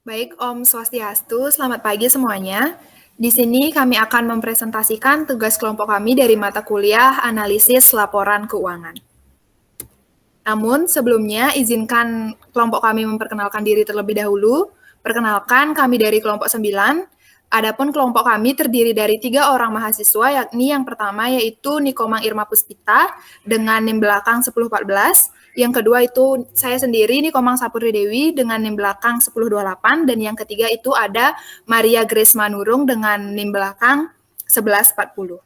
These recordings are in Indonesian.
Baik, Om Swastiastu. Selamat pagi semuanya. Di sini kami akan mempresentasikan tugas kelompok kami dari mata kuliah Analisis Laporan Keuangan. Namun, sebelumnya izinkan kelompok kami memperkenalkan diri terlebih dahulu. Perkenalkan, kami dari kelompok 9. Adapun kelompok kami terdiri dari 3 orang mahasiswa, yakni yang pertama yaitu Nikomang Irma Puspita dengan NIM belakang 1014. Yang kedua itu saya sendiri, Nikomang Saputri Dewi dengan NIM belakang 1028. Dan yang ketiga itu ada Maria Grace Manurung dengan NIM belakang 1140.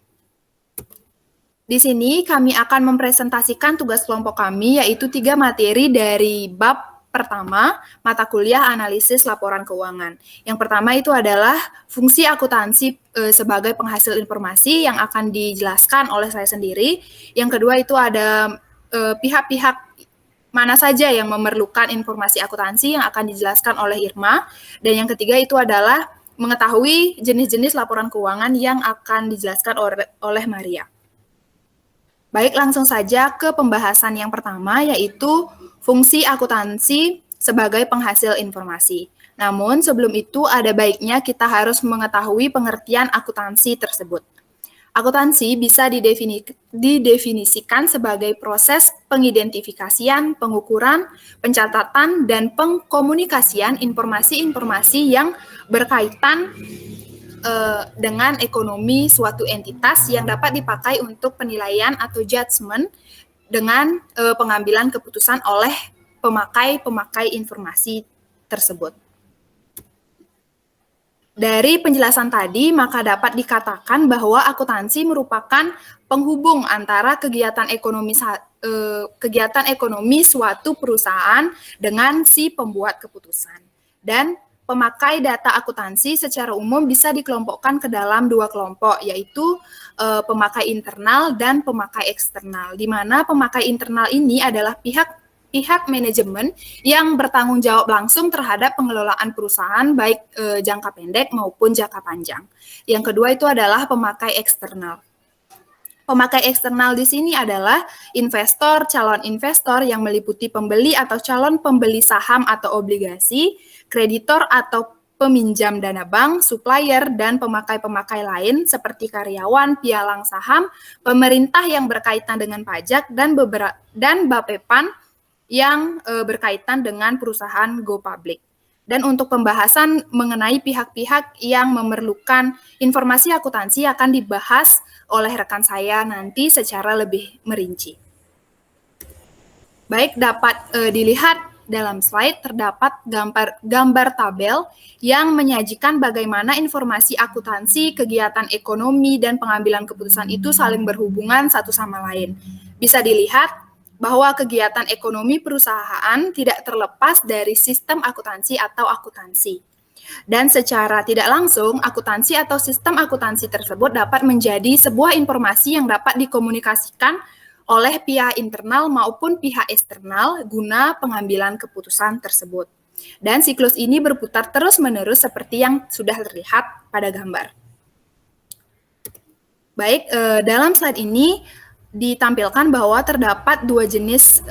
Di sini kami akan mempresentasikan tugas kelompok kami, yaitu 3 materi dari bab pertama, mata kuliah analisis laporan keuangan. Yang pertama itu adalah fungsi akuntansi sebagai penghasil informasi yang akan dijelaskan oleh saya sendiri. Yang kedua itu ada pihak-pihak mana saja yang memerlukan informasi akuntansi yang akan dijelaskan oleh Irma. Dan yang ketiga itu adalah mengetahui jenis-jenis laporan keuangan yang akan dijelaskan oleh Maria. Baik, langsung saja ke pembahasan yang pertama, yaitu fungsi akuntansi sebagai penghasil informasi. Namun, sebelum itu ada baiknya kita harus mengetahui pengertian akuntansi tersebut. Akuntansi bisa didefinisikan sebagai proses pengidentifikasian, pengukuran, pencatatan, dan pengkomunikasian informasi-informasi yang berkaitan dengan ekonomi suatu entitas yang dapat dipakai untuk penilaian atau judgement dengan pengambilan keputusan oleh pemakai informasi tersebut. Dari penjelasan tadi, maka dapat dikatakan bahwa akuntansi merupakan penghubung antara kegiatan ekonomi suatu perusahaan dengan si pembuat keputusan. Dan pemakai data akuntansi secara umum bisa dikelompokkan ke dalam 2 kelompok, yaitu pemakai internal dan pemakai eksternal, di mana pemakai internal ini adalah pihak manajemen yang bertanggung jawab langsung terhadap pengelolaan perusahaan baik jangka pendek maupun jangka panjang. Yang kedua itu adalah pemakai eksternal. Pemakai eksternal di sini adalah investor, calon investor yang meliputi pembeli atau calon pembeli saham atau obligasi, kreditor atau peminjam dana bank, supplier, dan pemakai-pemakai lain seperti karyawan, pialang saham, pemerintah yang berkaitan dengan pajak, dan Bapepan yang berkaitan dengan perusahaan go public. Dan untuk pembahasan mengenai pihak-pihak yang memerlukan informasi akuntansi akan dibahas oleh rekan saya nanti secara lebih merinci. Baik, dapat dilihat dalam slide terdapat gambar tabel yang menyajikan bagaimana informasi akuntansi, kegiatan ekonomi, dan pengambilan keputusan itu saling berhubungan satu sama lain. Bisa dilihat bahwa kegiatan ekonomi perusahaan tidak terlepas dari sistem akuntansi atau akuntansi. Dan secara tidak langsung, akuntansi atau sistem akuntansi tersebut dapat menjadi sebuah informasi yang dapat dikomunikasikan oleh pihak internal maupun pihak eksternal guna pengambilan keputusan tersebut. Dan siklus ini berputar terus-menerus seperti yang sudah terlihat pada gambar. Baik, dalam slide ini ditampilkan bahwa terdapat 2 jenis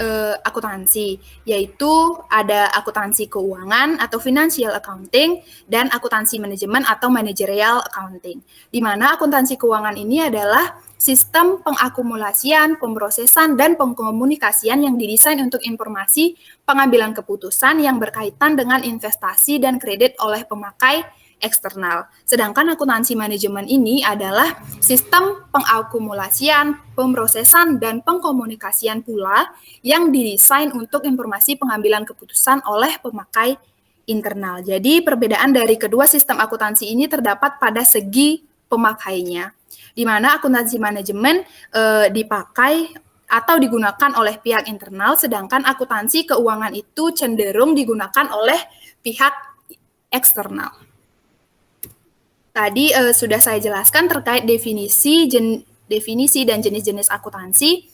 akuntansi, yaitu ada akuntansi keuangan atau financial accounting dan akuntansi manajemen atau managerial accounting. Di mana akuntansi keuangan ini adalah sistem pengakumulasian, pemrosesan, dan pengkomunikasian yang didesain untuk informasi pengambilan keputusan yang berkaitan dengan investasi dan kredit oleh pemakai eksternal. Sedangkan akuntansi manajemen ini adalah sistem pengakumulasian, pemrosesan, dan pengkomunikasian pula yang didesain untuk informasi pengambilan keputusan oleh pemakai internal. Jadi perbedaan dari kedua sistem akuntansi ini terdapat pada segi pemakainya, di mana akuntansi manajemen dipakai atau digunakan oleh pihak internal, sedangkan akuntansi keuangan itu cenderung digunakan oleh pihak eksternal. Tadi sudah saya jelaskan terkait definisi dan jenis-jenis akuntansi,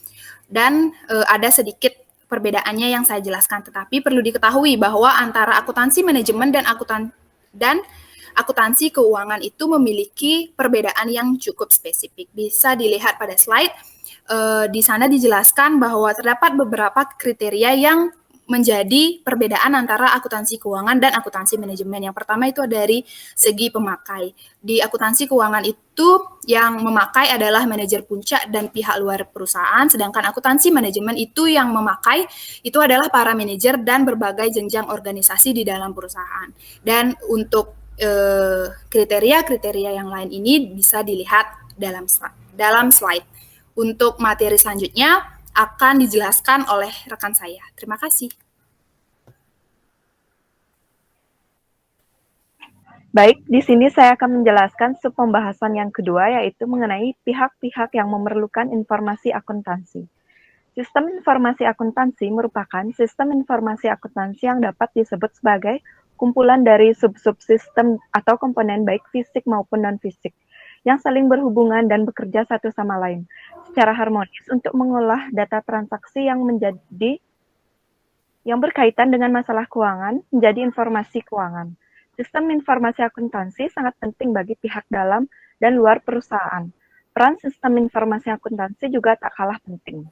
dan ada sedikit perbedaannya yang saya jelaskan. Tetapi perlu diketahui bahwa antara akuntansi manajemen dan akuntansi keuangan itu memiliki perbedaan yang cukup spesifik. Bisa dilihat pada slide, di sana dijelaskan bahwa terdapat beberapa kriteria yang menjadi perbedaan antara akuntansi keuangan dan akuntansi manajemen. Yang pertama itu dari segi pemakai. Di akuntansi keuangan itu yang memakai adalah manajer puncak dan pihak luar perusahaan, sedangkan akuntansi manajemen itu yang memakai itu adalah para manajer dan berbagai jenjang organisasi di dalam perusahaan. Dan untuk kriteria-kriteria yang lain ini bisa dilihat dalam slide. Untuk materi selanjutnya akan dijelaskan oleh rekan saya. Terima kasih. Baik, di sini saya akan menjelaskan pembahasan yang kedua, yaitu mengenai pihak-pihak yang memerlukan informasi akuntansi. Sistem informasi akuntansi merupakan sistem informasi akuntansi yang dapat disebut sebagai kumpulan dari sub-subsistem atau komponen baik fisik maupun non-fisik, yang saling berhubungan dan bekerja satu sama lain secara harmonis untuk mengolah data transaksi yang berkaitan dengan masalah keuangan menjadi informasi keuangan. Sistem informasi akuntansi sangat penting bagi pihak dalam dan luar perusahaan. Peran sistem informasi akuntansi juga tak kalah penting.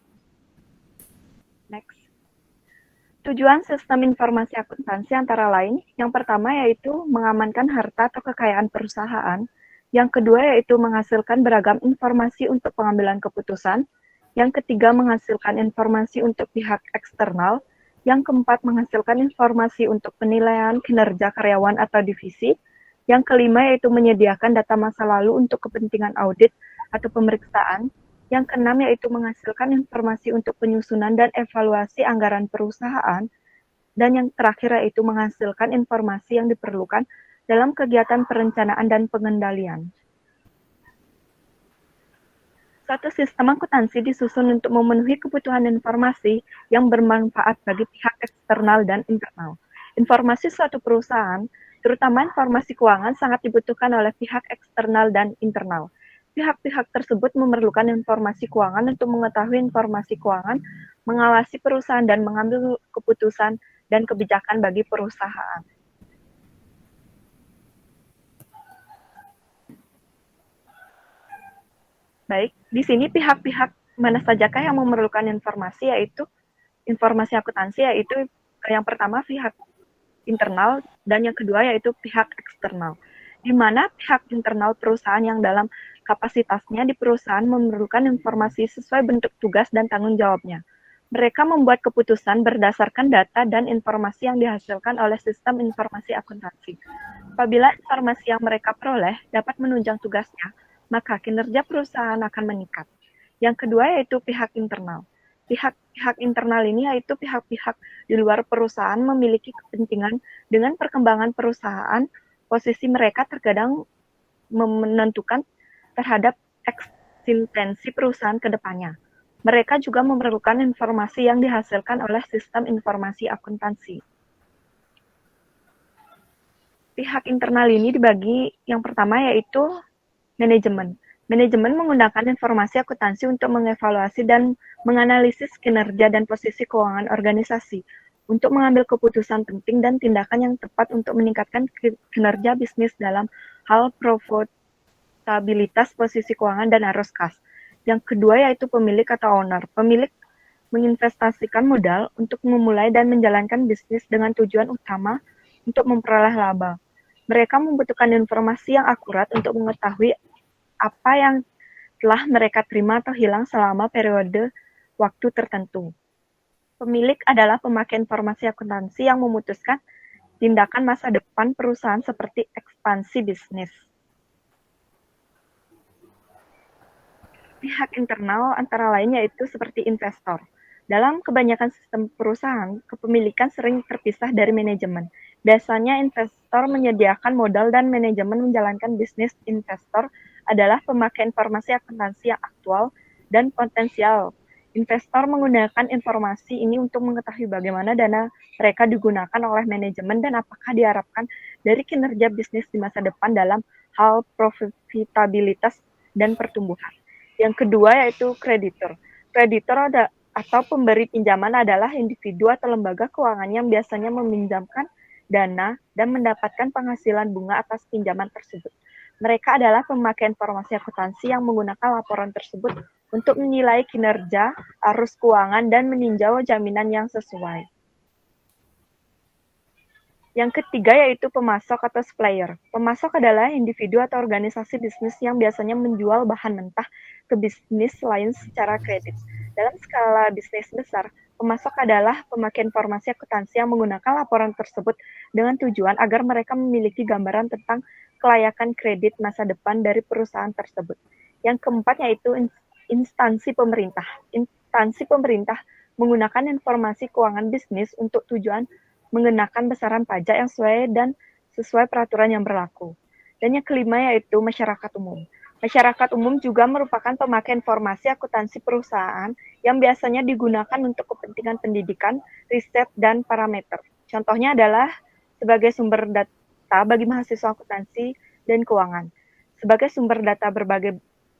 Next. Tujuan sistem informasi akuntansi antara lain, yang pertama yaitu mengamankan harta atau kekayaan perusahaan, yang kedua yaitu menghasilkan beragam informasi untuk pengambilan keputusan, yang ketiga menghasilkan informasi untuk pihak eksternal, yang keempat menghasilkan informasi untuk penilaian kinerja karyawan atau divisi, yang kelima yaitu menyediakan data masa lalu untuk kepentingan audit atau pemeriksaan, yang keenam yaitu menghasilkan informasi untuk penyusunan dan evaluasi anggaran perusahaan, dan yang terakhir yaitu menghasilkan informasi yang diperlukan dalam kegiatan perencanaan dan pengendalian. Suatu sistem akuntansi disusun untuk memenuhi kebutuhan informasi yang bermanfaat bagi pihak eksternal dan internal. Informasi suatu perusahaan, terutama informasi keuangan, sangat dibutuhkan oleh pihak eksternal dan internal. Pihak-pihak tersebut memerlukan informasi keuangan untuk mengetahui informasi keuangan, mengawasi perusahaan, dan mengambil keputusan dan kebijakan bagi perusahaan. Baik, di sini pihak-pihak mana sajakah yang memerlukan informasi, yaitu informasi akuntansi, yaitu yang pertama pihak internal dan yang kedua yaitu pihak eksternal. Di mana pihak internal perusahaan yang dalam kapasitasnya di perusahaan memerlukan informasi sesuai bentuk tugas dan tanggung jawabnya. Mereka membuat keputusan berdasarkan data dan informasi yang dihasilkan oleh sistem informasi akuntansi. Apabila informasi yang mereka peroleh dapat menunjang tugasnya, maka kinerja perusahaan akan meningkat. Yang kedua yaitu pihak internal. Pihak internal ini yaitu pihak-pihak di luar perusahaan memiliki kepentingan dengan perkembangan perusahaan. Posisi mereka terkadang menentukan terhadap eksistensi perusahaan ke depannya. Mereka juga memerlukan informasi yang dihasilkan oleh sistem informasi akuntansi. Pihak internal ini dibagi yang pertama yaitu manajemen. Manajemen menggunakan informasi akuntansi untuk mengevaluasi dan menganalisis kinerja dan posisi keuangan organisasi, untuk mengambil keputusan penting dan tindakan yang tepat untuk meningkatkan kinerja bisnis dalam hal profitabilitas, posisi keuangan, dan arus kas. Yang kedua yaitu pemilik atau owner. Pemilik menginvestasikan modal untuk memulai dan menjalankan bisnis dengan tujuan utama untuk memperoleh laba. Mereka membutuhkan informasi yang akurat untuk mengetahui apa yang telah mereka terima atau hilang selama periode waktu tertentu. Pemilik adalah pemakai informasi akuntansi yang memutuskan tindakan masa depan perusahaan seperti ekspansi bisnis. Pihak internal antara lain yaitu seperti investor. Dalam kebanyakan sistem perusahaan, kepemilikan sering terpisah dari manajemen. Biasanya investor menyediakan modal dan manajemen menjalankan bisnis. Investor adalah pemakai informasi akuntansi yang aktual dan potensial. Investor menggunakan informasi ini untuk mengetahui bagaimana dana mereka digunakan oleh manajemen dan apakah diharapkan dari kinerja bisnis di masa depan dalam hal profitabilitas dan pertumbuhan. Yang kedua yaitu kreditor. Kreditor atau pemberi pinjaman adalah individu atau lembaga keuangan yang biasanya meminjamkan dana dan mendapatkan penghasilan bunga atas pinjaman tersebut. Mereka adalah pemakai informasi akuntansi yang menggunakan laporan tersebut untuk menilai kinerja, arus keuangan, dan meninjau jaminan yang sesuai. Yang ketiga yaitu pemasok atau supplier. Pemasok adalah individu atau organisasi bisnis yang biasanya menjual bahan mentah ke bisnis lain secara kredit. Dalam skala bisnis besar, pemasok adalah pemakai informasi akuntansi yang menggunakan laporan tersebut dengan tujuan agar mereka memiliki gambaran tentang kelayakan kredit masa depan dari perusahaan tersebut. Yang keempat yaitu instansi pemerintah. Instansi pemerintah menggunakan informasi keuangan bisnis untuk tujuan mengenakan besaran pajak yang sesuai peraturan yang berlaku. Dan yang kelima yaitu masyarakat umum. Masyarakat umum juga merupakan pemakai informasi akuntansi perusahaan yang biasanya digunakan untuk kepentingan pendidikan, riset, dan parameter. Contohnya adalah sebagai sumber data bagi mahasiswa akuntansi dan keuangan, sebagai sumber data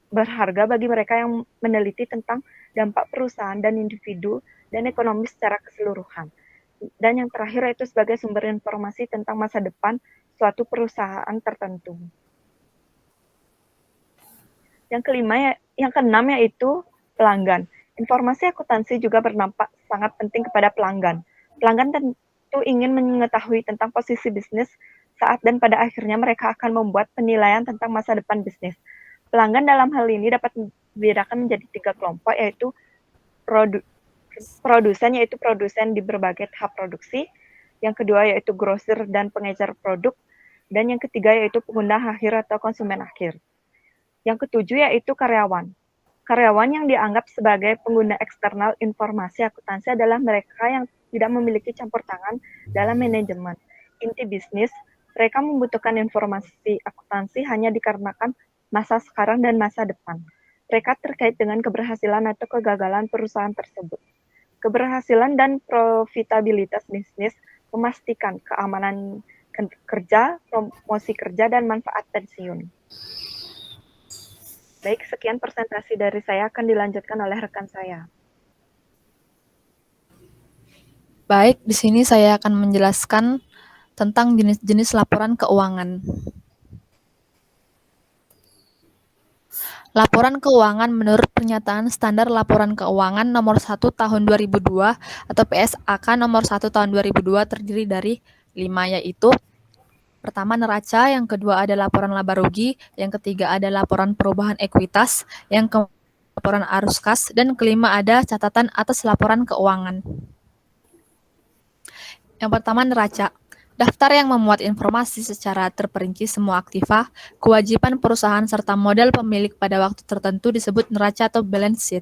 berharga bagi mereka yang meneliti tentang dampak perusahaan dan individu dan ekonomi secara keseluruhan. Dan yang terakhir yaitu sebagai sumber informasi tentang masa depan suatu perusahaan tertentu. Yang keenam yaitu pelanggan. Informasi akuntansi juga berdampak sangat penting kepada pelanggan. Pelanggan tentu ingin mengetahui tentang posisi bisnis saat dan pada akhirnya mereka akan membuat penilaian tentang masa depan bisnis. Pelanggan dalam hal ini dapat dibedakan menjadi 3 kelompok, yaitu produsen, yaitu produsen di berbagai tahap produksi. Yang kedua yaitu grosir dan pengecer produk. Dan yang ketiga yaitu pengguna akhir atau konsumen akhir. Yang ketujuh yaitu karyawan. Karyawan yang dianggap sebagai pengguna eksternal informasi akuntansi adalah mereka yang tidak memiliki campur tangan dalam manajemen inti bisnis. Mereka membutuhkan informasi akuntansi hanya dikarenakan masa sekarang dan masa depan. Mereka terkait dengan keberhasilan atau kegagalan perusahaan tersebut. Keberhasilan dan profitabilitas bisnis memastikan keamanan kerja, promosi kerja, dan manfaat pensiun. Baik, sekian presentasi dari saya, akan dilanjutkan oleh rekan saya. Baik, di sini saya akan menjelaskan tentang jenis-jenis laporan keuangan. Laporan keuangan menurut Pernyataan Standar Laporan Keuangan Nomor 1 Tahun 2002 atau PSAK Nomor 1 Tahun 2002 terdiri dari 5, yaitu pertama neraca, yang kedua ada laporan laba rugi, yang ketiga ada laporan perubahan ekuitas, yang keempat laporan arus kas, dan kelima ada catatan atas laporan keuangan. Yang pertama neraca. Daftar yang memuat informasi secara terperinci semua aktiva, kewajiban perusahaan serta modal pemilik pada waktu tertentu disebut neraca atau balance sheet.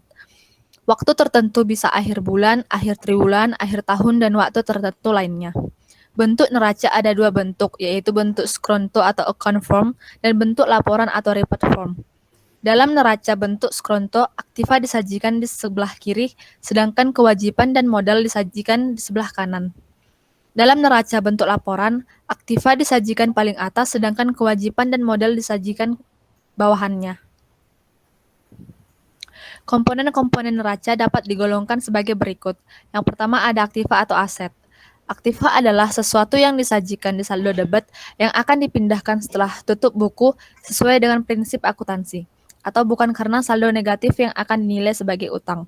Waktu tertentu bisa akhir bulan, akhir triwulan, akhir tahun, dan waktu tertentu lainnya. Bentuk neraca ada 2 bentuk, yaitu bentuk skronto atau account form dan bentuk laporan atau report form. Dalam neraca bentuk skronto, aktiva disajikan di sebelah kiri, sedangkan kewajiban dan modal disajikan di sebelah kanan. Dalam neraca bentuk laporan, aktiva disajikan paling atas, sedangkan kewajiban dan modal disajikan bawahannya. Komponen-komponen neraca dapat digolongkan sebagai berikut. Yang pertama ada aktiva atau aset. Aktiva adalah sesuatu yang disajikan di saldo debit yang akan dipindahkan setelah tutup buku sesuai dengan prinsip akuntansi, atau bukan karena saldo negatif yang akan dinilai sebagai utang.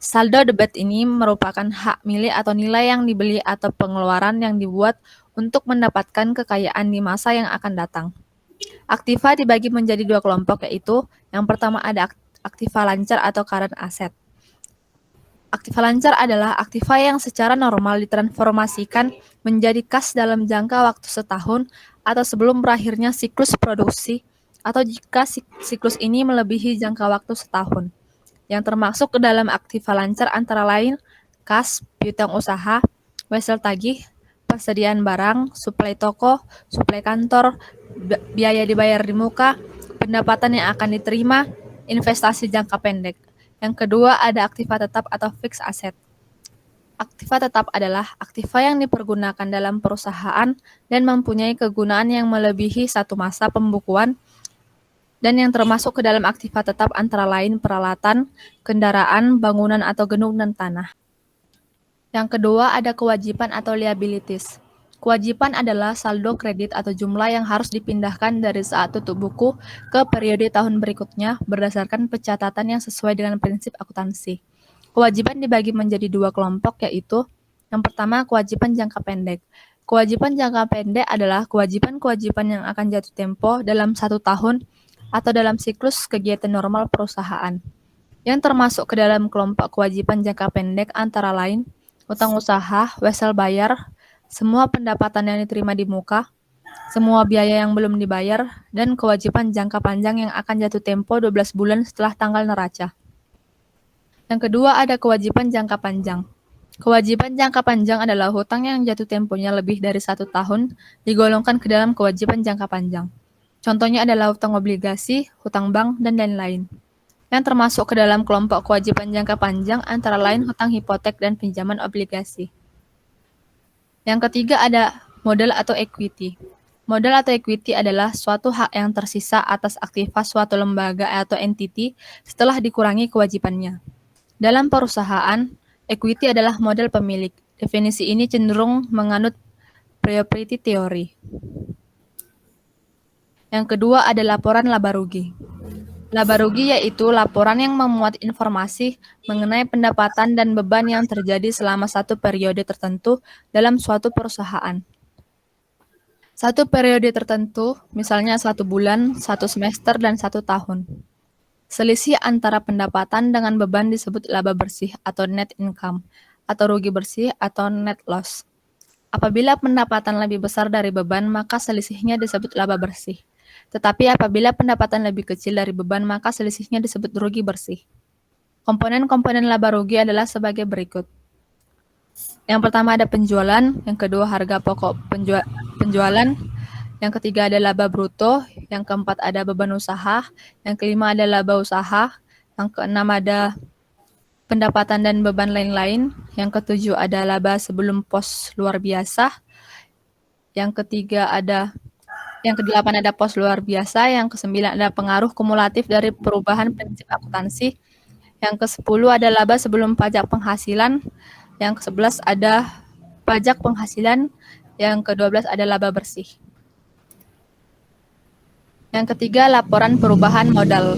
Saldo debit ini merupakan hak milik atau nilai yang dibeli atau pengeluaran yang dibuat untuk mendapatkan kekayaan di masa yang akan datang. Aktiva dibagi menjadi 2 kelompok, yaitu yang pertama ada aktiva lancar atau current asset. Aktiva lancar adalah aktiva yang secara normal ditransformasikan menjadi kas dalam jangka waktu setahun atau sebelum berakhirnya siklus produksi, atau jika siklus ini melebihi jangka waktu setahun. Yang termasuk ke dalam aktiva lancar antara lain kas, piutang usaha, wesel tagih, persediaan barang, suplai toko, suplai kantor, biaya dibayar di muka, pendapatan yang akan diterima, investasi jangka pendek. Yang kedua ada aktiva tetap atau fixed asset. Aktiva tetap adalah aktiva yang dipergunakan dalam perusahaan dan mempunyai kegunaan yang melebihi satu masa pembukuan, dan yang termasuk ke dalam aktiva tetap antara lain peralatan, kendaraan, bangunan atau gedung dan tanah. Yang kedua ada kewajiban atau liabilities. Kewajiban adalah saldo kredit atau jumlah yang harus dipindahkan dari saat tutup buku ke periode tahun berikutnya berdasarkan pencatatan yang sesuai dengan prinsip akuntansi. Kewajiban dibagi menjadi 2 kelompok, yaitu yang pertama kewajiban jangka pendek. Kewajiban jangka pendek adalah kewajiban-kewajiban yang akan jatuh tempo dalam 1 tahun atau dalam siklus kegiatan normal perusahaan. Yang termasuk ke dalam kelompok kewajiban jangka pendek antara lain utang usaha, wesel bayar, semua pendapatan yang diterima di muka, semua biaya yang belum dibayar, dan kewajiban jangka panjang yang akan jatuh tempo 12 bulan setelah tanggal neraca. Yang kedua ada kewajiban jangka panjang. Kewajiban jangka panjang adalah hutang yang jatuh temponya lebih dari 1 tahun digolongkan ke dalam kewajiban jangka panjang. Contohnya adalah hutang obligasi, hutang bank, dan lain-lain. Yang termasuk ke dalam kelompok kewajiban jangka panjang antara lain hutang hipotek dan pinjaman obligasi. Yang ketiga ada modal atau equity. Modal atau equity adalah suatu hak yang tersisa atas aktivitas suatu lembaga atau entiti setelah dikurangi kewajibannya. Dalam perusahaan, equity adalah modal pemilik. Definisi ini cenderung menganut propriety theory. Yang kedua ada laporan laba rugi. Laba rugi yaitu laporan yang memuat informasi mengenai pendapatan dan beban yang terjadi selama satu periode tertentu dalam suatu perusahaan. Satu periode tertentu, misalnya 1 bulan, 1 semester, dan 1 tahun. Selisih antara pendapatan dengan beban disebut laba bersih atau net income, atau rugi bersih atau net loss. Apabila pendapatan lebih besar dari beban, maka selisihnya disebut laba bersih. Tetapi apabila pendapatan lebih kecil dari beban, maka selisihnya disebut rugi bersih. Komponen-komponen laba rugi adalah sebagai berikut. Yang pertama ada penjualan, yang kedua harga pokok penjualan, yang ketiga ada laba bruto, yang keempat ada beban usaha, yang kelima ada laba usaha, yang keenam ada pendapatan dan beban lain-lain, yang ketujuh ada laba sebelum pos luar biasa, yang kedelapan ada pos luar biasa, yang kesembilan ada pengaruh kumulatif dari perubahan prinsip akuntansi, yang ke-10 ada laba sebelum pajak penghasilan, yang ke-11 ada pajak penghasilan, yang ke-12 ada laba bersih. Yang ketiga, laporan perubahan modal.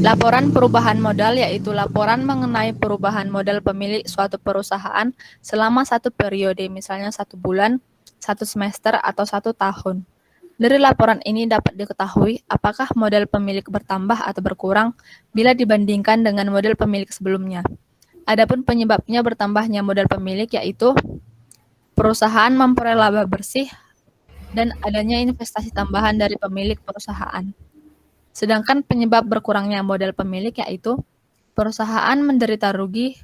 Laporan perubahan modal yaitu laporan mengenai perubahan modal pemilik suatu perusahaan selama satu periode, misalnya 1 bulan, 1 semester, atau 1 tahun. Dari laporan ini dapat diketahui apakah modal pemilik bertambah atau berkurang bila dibandingkan dengan modal pemilik sebelumnya. Adapun penyebabnya bertambahnya modal pemilik yaitu perusahaan memperoleh laba bersih dan adanya investasi tambahan dari pemilik perusahaan. Sedangkan penyebab berkurangnya modal pemilik yaitu perusahaan menderita rugi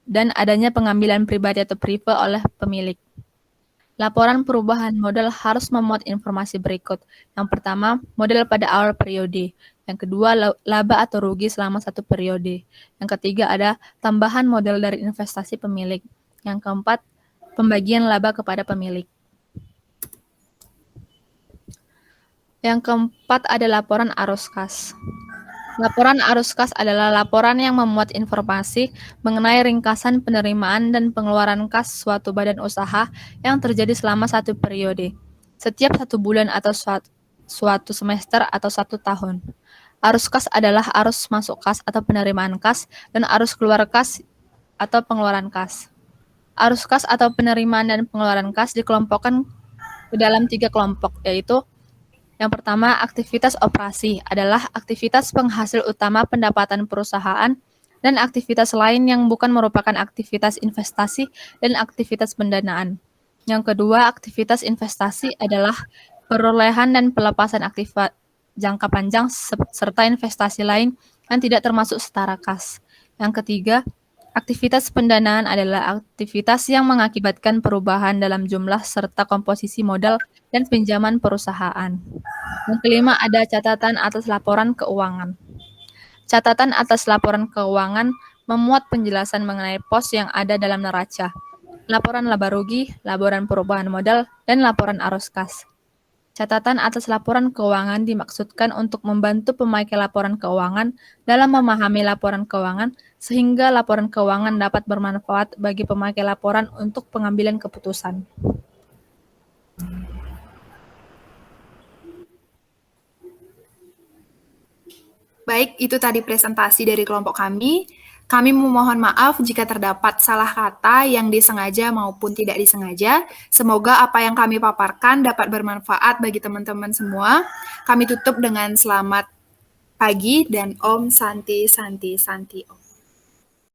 dan adanya pengambilan pribadi atau prive oleh pemilik. Laporan perubahan modal harus memuat informasi berikut. Yang pertama, modal pada awal periode. Yang kedua, laba atau rugi selama satu periode. Yang ketiga ada tambahan modal dari investasi pemilik. Yang keempat, pembagian laba kepada pemilik. Yang keempat ada laporan arus kas. Laporan arus kas adalah laporan yang memuat informasi mengenai ringkasan penerimaan dan pengeluaran kas suatu badan usaha yang terjadi selama satu periode, setiap 1 bulan atau suatu semester atau 1 tahun. Arus kas adalah arus masuk kas atau penerimaan kas dan arus keluar kas atau pengeluaran kas. Arus kas atau penerimaan dan pengeluaran kas dikelompokkan ke dalam 3 kelompok, yaitu yang pertama, aktivitas operasi adalah aktivitas penghasil utama pendapatan perusahaan dan aktivitas lain yang bukan merupakan aktivitas investasi dan aktivitas pendanaan. Yang kedua, aktivitas investasi adalah perolehan dan pelepasan aktiva jangka panjang serta investasi lain yang tidak termasuk setara kas. Yang ketiga, aktivitas pendanaan adalah aktivitas yang mengakibatkan perubahan dalam jumlah serta komposisi modal dan pinjaman perusahaan. Yang kelima ada catatan atas laporan keuangan. Catatan atas laporan keuangan memuat penjelasan mengenai pos yang ada dalam neraca, laporan laba rugi, laporan perubahan modal, dan laporan arus kas. Catatan atas laporan keuangan dimaksudkan untuk membantu pemakai laporan keuangan dalam memahami laporan keuangan sehingga laporan keuangan dapat bermanfaat bagi pemakai laporan untuk pengambilan keputusan. Baik, itu tadi presentasi dari kelompok kami. Kami memohon maaf jika terdapat salah kata yang disengaja maupun tidak disengaja. Semoga apa yang kami paparkan dapat bermanfaat bagi teman-teman semua. Kami tutup dengan selamat pagi dan Om Santi Santi Santi Om.